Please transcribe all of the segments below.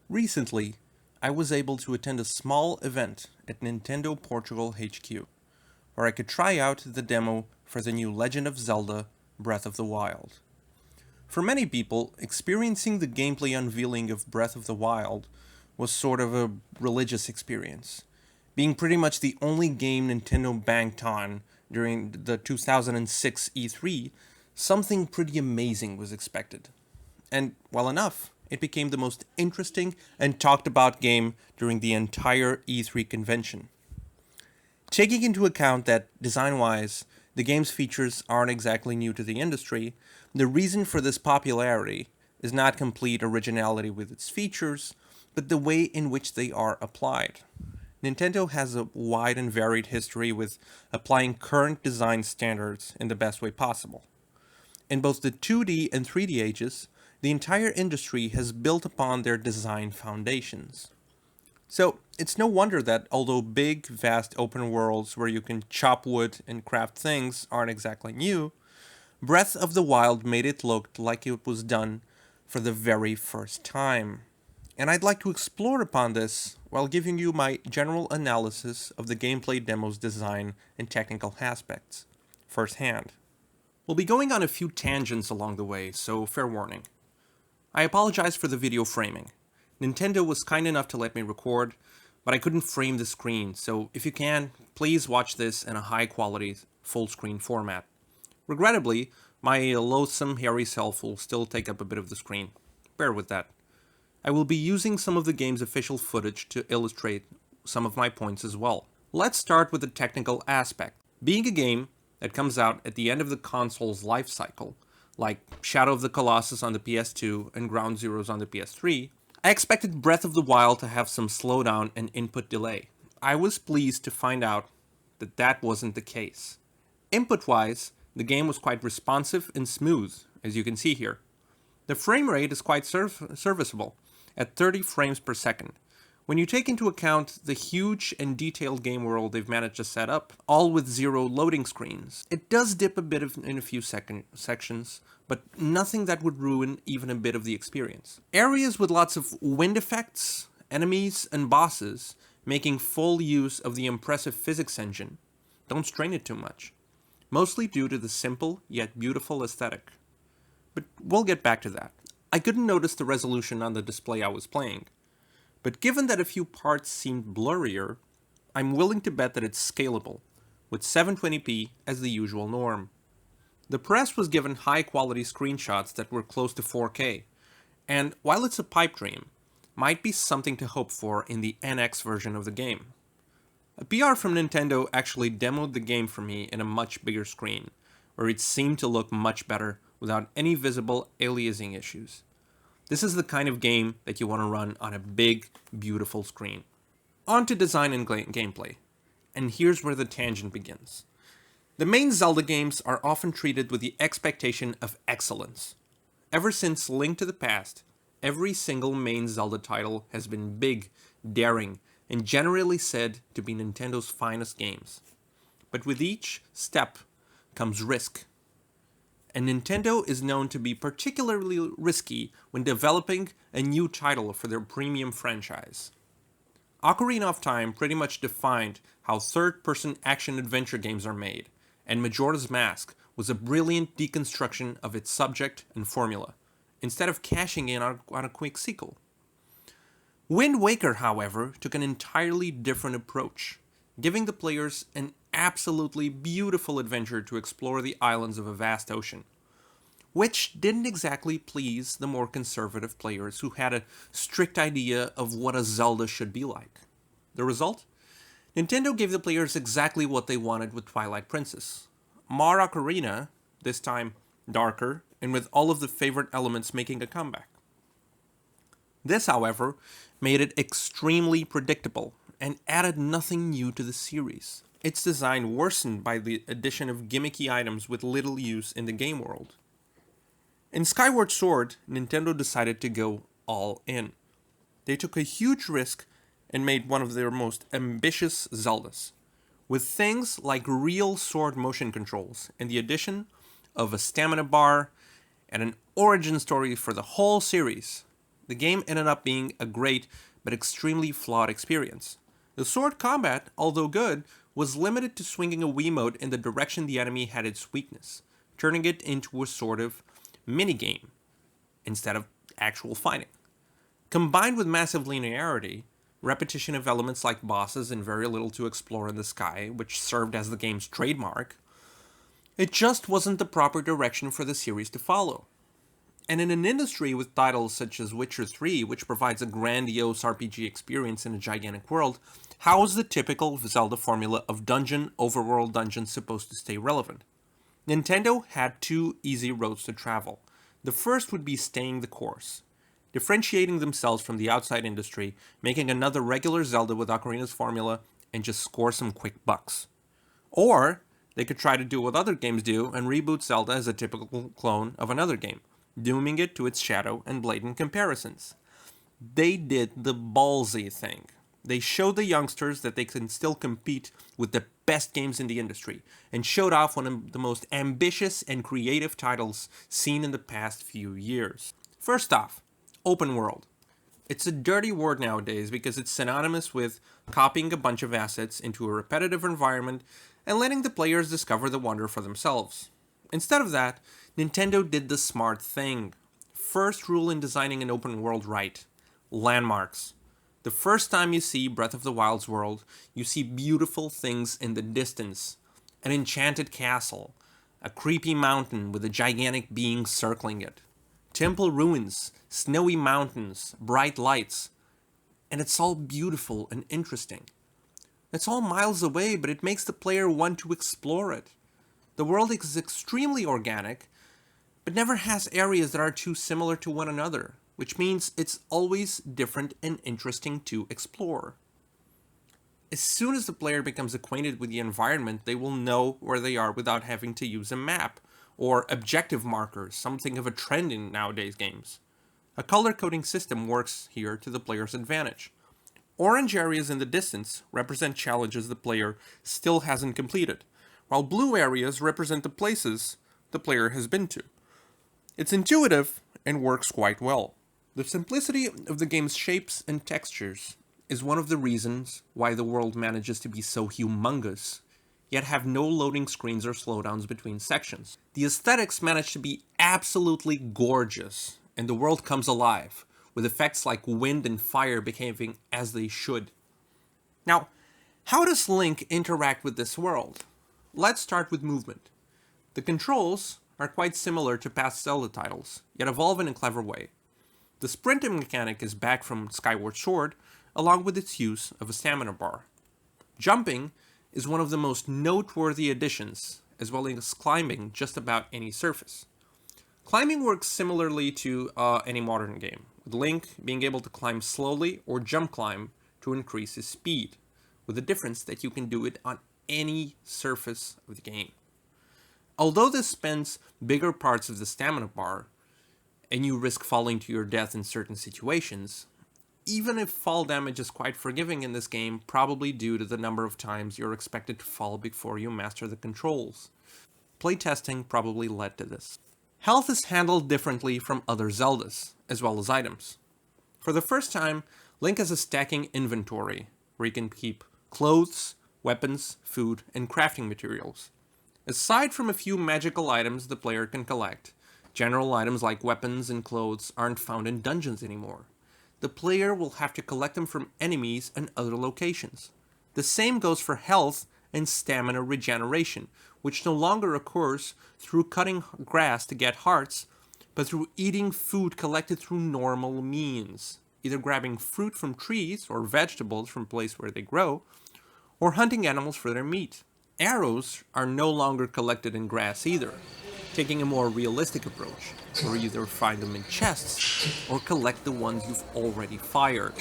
Recently, I was able to attend a small event at Nintendo Portugal HQ, where I could try out the demo for the new Legend of Zelda Breath of the Wild. For many people, experiencing the gameplay unveiling of Breath of the Wild was sort of a religious experience, being pretty much the only game Nintendo banked on during the 2006 E3. Something pretty amazing was expected. And, well enough, it became the most interesting and talked about game during the entire E3 convention. Taking into account that, design wise, the game's features aren't exactly new to the industry, the reason for this popularity is not complete originality with its features, but the way in which they are applied. Nintendo has a wide and varied history with applying current design standards in the best way possible. In both the 2D and 3D ages, the entire industry has built upon their design foundations. So, it's no wonder that although big, vast open worlds where you can chop wood and craft things aren't exactly new, Breath of the Wild made it look like it was done for the very first time. And I'd like to explore upon this while giving you my general analysis of the gameplay demo's design and technical aspects, firsthand. We'll be going on a few tangents along the way, so fair warning. I apologize for the video framing. Nintendo was kind enough to let me record, but I couldn't frame the screen, so if you can, please watch this in a high quality, full screen format. Regrettably, my loathsome hairy self will still take up a bit of the screen. Bear with that. I will be using some of the game's official footage to illustrate some of my points as well. Let's start with the technical aspect. Being a game that comes out at the end of the console's life cycle, like Shadow of the Colossus on the PS2 and Ground Zeroes on the PS3, I expected Breath of the Wild to have some slowdown and input delay. I was pleased to find out that that wasn't the case. Input-wise, the game was quite responsive and smooth, as you can see here. The frame rate is quite serviceable, at 30 frames per second. When you take into account the huge and detailed game world they've managed to set up, all with zero loading screens, it does dip a bit in a few sections, but nothing that would ruin even a bit of the experience. Areas with lots of wind effects, enemies, and bosses, making full use of the impressive physics engine, don't strain it too much, mostly due to the simple yet beautiful aesthetic. But we'll get back to that. I couldn't notice the resolution on the display I was playing, but given that a few parts seemed blurrier, I'm willing to bet that it's scalable, with 720p as the usual norm. The press was given high-quality screenshots that were close to 4K, and while it's a pipe dream, might be something to hope for in the NX version of the game. A PR from Nintendo actually demoed the game for me in a much bigger screen, where it seemed to look much better without any visible aliasing issues. This is the kind of game that you want to run on a big, beautiful screen. On to design and gameplay, and here's where the tangent begins. The main Zelda games are often treated with the expectation of excellence. Ever since Link to the Past, every single main Zelda title has been big, daring, and generally said to be Nintendo's finest games. But with each step comes risk. And Nintendo is known to be particularly risky when developing a new title for their premium franchise. Ocarina of Time pretty much defined how third-person action-adventure games are made, and Majora's Mask was a brilliant deconstruction of its subject and formula, instead of cashing in on a quick sequel. Wind Waker, however, took an entirely different approach, giving the players an absolutely beautiful adventure to explore the islands of a vast ocean, which didn't exactly please the more conservative players who had a strict idea of what a Zelda should be like. The result? Nintendo gave the players exactly what they wanted with Twilight Princess. More Ocarina, this time darker, and with all of the favorite elements making a comeback. This, however, made it extremely predictable and added nothing new to the series. Its design worsened by the addition of gimmicky items with little use in the game world. In Skyward Sword, Nintendo decided to go all in. They took a huge risk and made one of their most ambitious Zeldas, with things like real sword motion controls and the addition of a stamina bar and an origin story for the whole series. The game ended up being a great but extremely flawed experience. The sword combat, although good, was limited to swinging a Wiimote in the direction the enemy had its weakness, turning it into a sort of minigame instead of actual fighting. Combined with massive linearity, repetition of elements like bosses and very little to explore in the sky, which served as the game's trademark, it just wasn't the proper direction for the series to follow. And in an industry with titles such as Witcher 3, which provides a grandiose RPG experience in a gigantic world, how is the typical Zelda formula of dungeon, overworld dungeons supposed to stay relevant? Nintendo had two easy roads to travel. The first would be staying the course, differentiating themselves from the outside industry, making another regular Zelda with Ocarina's formula, and just score some quick bucks. Or they could try to do what other games do and reboot Zelda as a typical clone of another game, dooming it to its shadow and blatant comparisons. They did the ballsy thing. They showed the youngsters that they can still compete with the best games in the industry, and showed off one of the most ambitious and creative titles seen in the past few years. First off, open world. It's a dirty word nowadays because it's synonymous with copying a bunch of assets into a repetitive environment and letting the players discover the wonder for themselves. Instead of that, Nintendo did the smart thing. First rule in designing an open world right: landmarks. The first time you see Breath of the Wild's world, you see beautiful things in the distance. An enchanted castle, a creepy mountain with a gigantic being circling it, temple ruins, snowy mountains, bright lights. And it's all beautiful and interesting. It's all miles away, but it makes the player want to explore it. The world is extremely organic, but never has areas that are too similar to one another, which means it's always different and interesting to explore. As soon as the player becomes acquainted with the environment, they will know where they are without having to use a map, or objective markers, something of a trend in nowadays games. A color coding system works here to the player's advantage. Orange areas in the distance represent challenges the player still hasn't completed, while blue areas represent the places the player has been to. It's intuitive and works quite well. The simplicity of the game's shapes and textures is one of the reasons why the world manages to be so humongous, yet have no loading screens or slowdowns between sections. The aesthetics manage to be absolutely gorgeous, and the world comes alive, with effects like wind and fire behaving as they should. Now, how does Link interact with this world? Let's start with movement. The controls are quite similar to past Zelda titles, yet evolve in a clever way. The sprinting mechanic is back from Skyward Sword, along with its use of a stamina bar. Jumping is one of the most noteworthy additions, as well as climbing just about any surface. Climbing works similarly to any modern game, with Link being able to climb slowly or jump climb to increase his speed, with the difference that you can do it on any surface of the game. Although this spends bigger parts of the stamina bar, and you risk falling to your death in certain situations, even if fall damage is quite forgiving in this game, probably due to the number of times you're expected to fall before you master the controls. Playtesting probably led to this. Health is handled differently from other Zeldas, as well as items. For the first time, Link has a stacking inventory, where he can keep clothes, weapons, food, and crafting materials. Aside from a few magical items the player can collect, general items like weapons and clothes aren't found in dungeons anymore. The player will have to collect them from enemies and other locations. The same goes for health and stamina regeneration, which no longer occurs through cutting grass to get hearts, but through eating food collected through normal means, either grabbing fruit from trees or vegetables from places where they grow, or hunting animals for their meat. Arrows are no longer collected in grass either, taking a more realistic approach, where you either find them in chests or collect the ones you've already fired.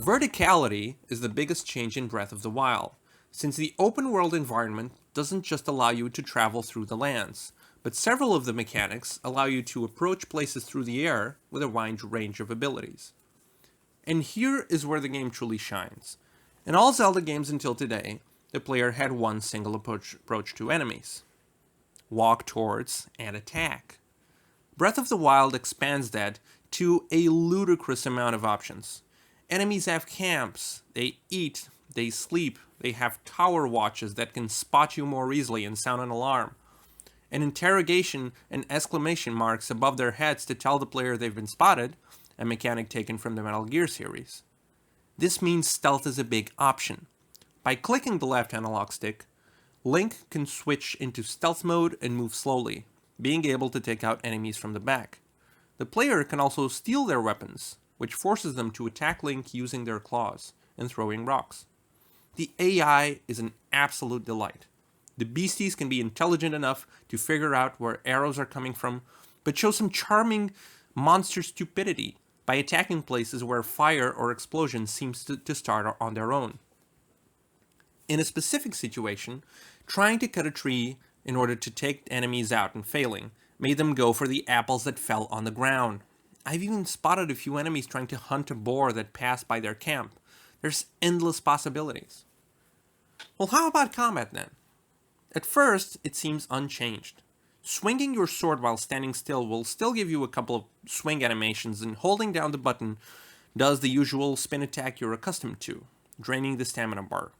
Verticality is the biggest change in Breath of the Wild, since the open world environment doesn't just allow you to travel through the lands, but several of the mechanics allow you to approach places through the air with a wide range of abilities. And here is where the game truly shines. In all Zelda games until today, the player had one single approach to enemies: walk towards and attack. Breath of the Wild expands that to a ludicrous amount of options. Enemies have camps, they eat, they sleep, they have tower watches that can spot you more easily and sound an alarm, and interrogation and exclamation marks above their heads to tell the player they've been spotted, a mechanic taken from the Metal Gear series. This means stealth is a big option. By clicking the left analog stick, Link can switch into stealth mode and move slowly, being able to take out enemies from the back. The player can also steal their weapons, which forces them to attack Link using their claws and throwing rocks. The AI is an absolute delight. The beasties can be intelligent enough to figure out where arrows are coming from, but show some charming monster stupidity by attacking places where fire or explosion seems to start on their own. In a specific situation, trying to cut a tree in order to take enemies out and failing made them go for the apples that fell on the ground. I've even spotted a few enemies trying to hunt a boar that passed by their camp. There's endless possibilities. Well, how about combat then? At first, it seems unchanged. Swinging your sword while standing still will still give you a couple of swing animations, and holding down the button does the usual spin attack you're accustomed to, draining the stamina bar.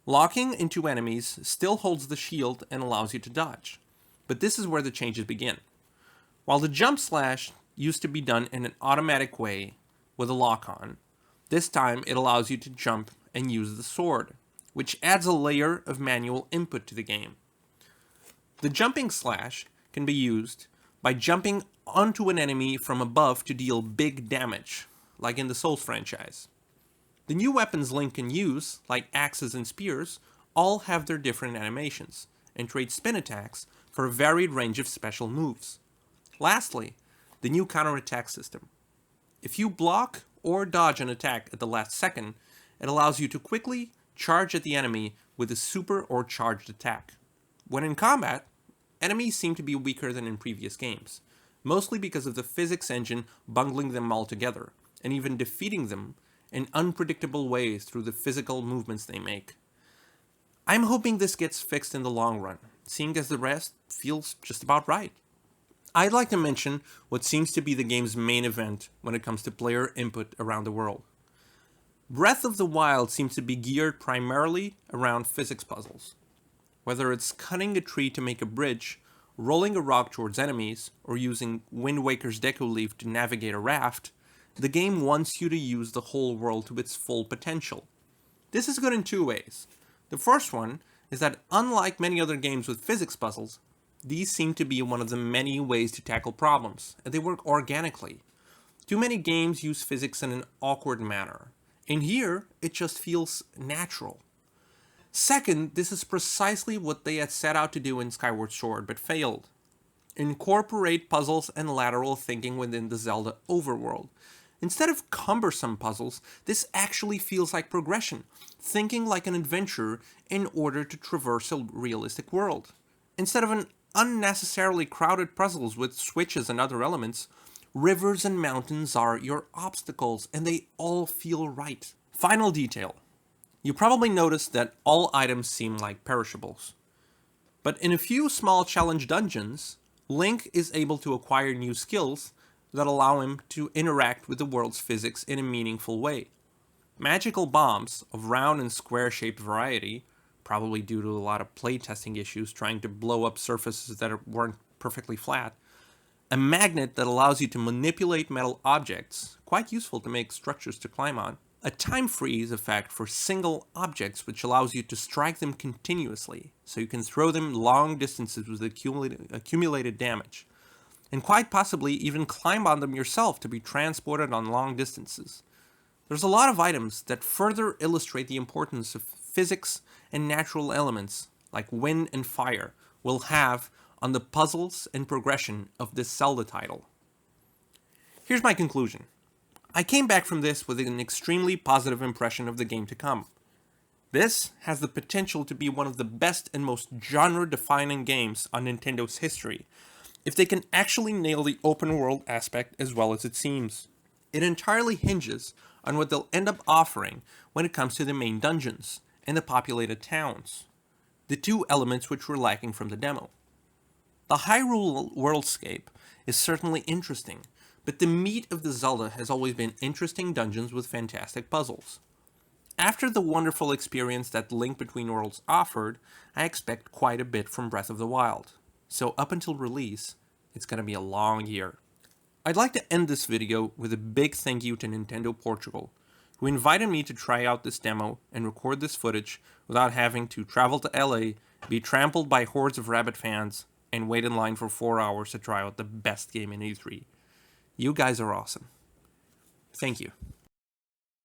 Locking into enemies still holds the shield and allows you to dodge, but this is where the changes begin. While the jump slash used to be done in an automatic way with a lock on, this time it allows you to jump and use the sword, which adds a layer of manual input to the game. The jumping slash can be used by jumping onto an enemy from above to deal big damage, like in the Souls franchise. The new weapons Link can use, like axes and spears, all have their different animations, and trade spin attacks for a varied range of special moves. Lastly, the new counterattack system. If you block or dodge an attack at the last second, it allows you to quickly charge at the enemy with a super or charged attack. When in combat, enemies seem to be weaker than in previous games, mostly because of the physics engine bungling them all together, and even defeating them in unpredictable ways through the physical movements they make. I'm hoping this gets fixed in the long run, seeing as the rest feels just about right. I'd like to mention what seems to be the game's main event when it comes to player input around the world. Breath of the Wild seems to be geared primarily around physics puzzles. Whether it's cutting a tree to make a bridge, rolling a rock towards enemies, or using Wind Waker's Deku Leaf to navigate a raft, the game wants you to use the whole world to its full potential. This is good in two ways. The first one is that unlike many other games with physics puzzles, these seem to be one of the many ways to tackle problems, and they work organically. Too many games use physics in an awkward manner. In here, it just feels natural. Second, this is precisely what they had set out to do in Skyward Sword, but failed. Incorporate puzzles and lateral thinking within the Zelda overworld. Instead of cumbersome puzzles, this actually feels like progression, thinking like an adventurer in order to traverse a realistic world. Instead of an unnecessarily crowded puzzles with switches and other elements, rivers and mountains are your obstacles, and they all feel right. Final detail. You probably noticed that all items seem like perishables. But in a few small challenge dungeons, Link is able to acquire new skills that allow him to interact with the world's physics in a meaningful way. Magical bombs of round and square-shaped variety, probably due to a lot of playtesting issues trying to blow up surfaces that weren't perfectly flat, a magnet that allows you to manipulate metal objects, quite useful to make structures to climb on, a time freeze effect for single objects which allows you to strike them continuously, so you can throw them long distances with accumulated damage, and quite possibly even climb on them yourself to be transported on long distances. There's a lot of items that further illustrate the importance of physics and natural elements, like wind and fire, will have on the puzzles and progression of this Zelda title. Here's my conclusion. I came back from this with an extremely positive impression of the game to come. This has the potential to be one of the best and most genre-defining games on Nintendo's history, if they can actually nail the open world aspect as well as it seems. It entirely hinges on what they'll end up offering when it comes to the main dungeons and the populated towns, the two elements which were lacking from the demo. The Hyrule worldscape is certainly interesting, but the meat of the Zelda has always been interesting dungeons with fantastic puzzles. After the wonderful experience that Link Between Worlds offered, I expect quite a bit from Breath of the Wild. So up until release, it's gonna be a long year. I'd like to end this video with a big thank you to Nintendo Portugal, who invited me to try out this demo and record this footage without having to travel to LA, be trampled by hordes of Rabbit fans, and wait in line for 4 hours to try out the best game in E3. You guys are awesome. Thank you.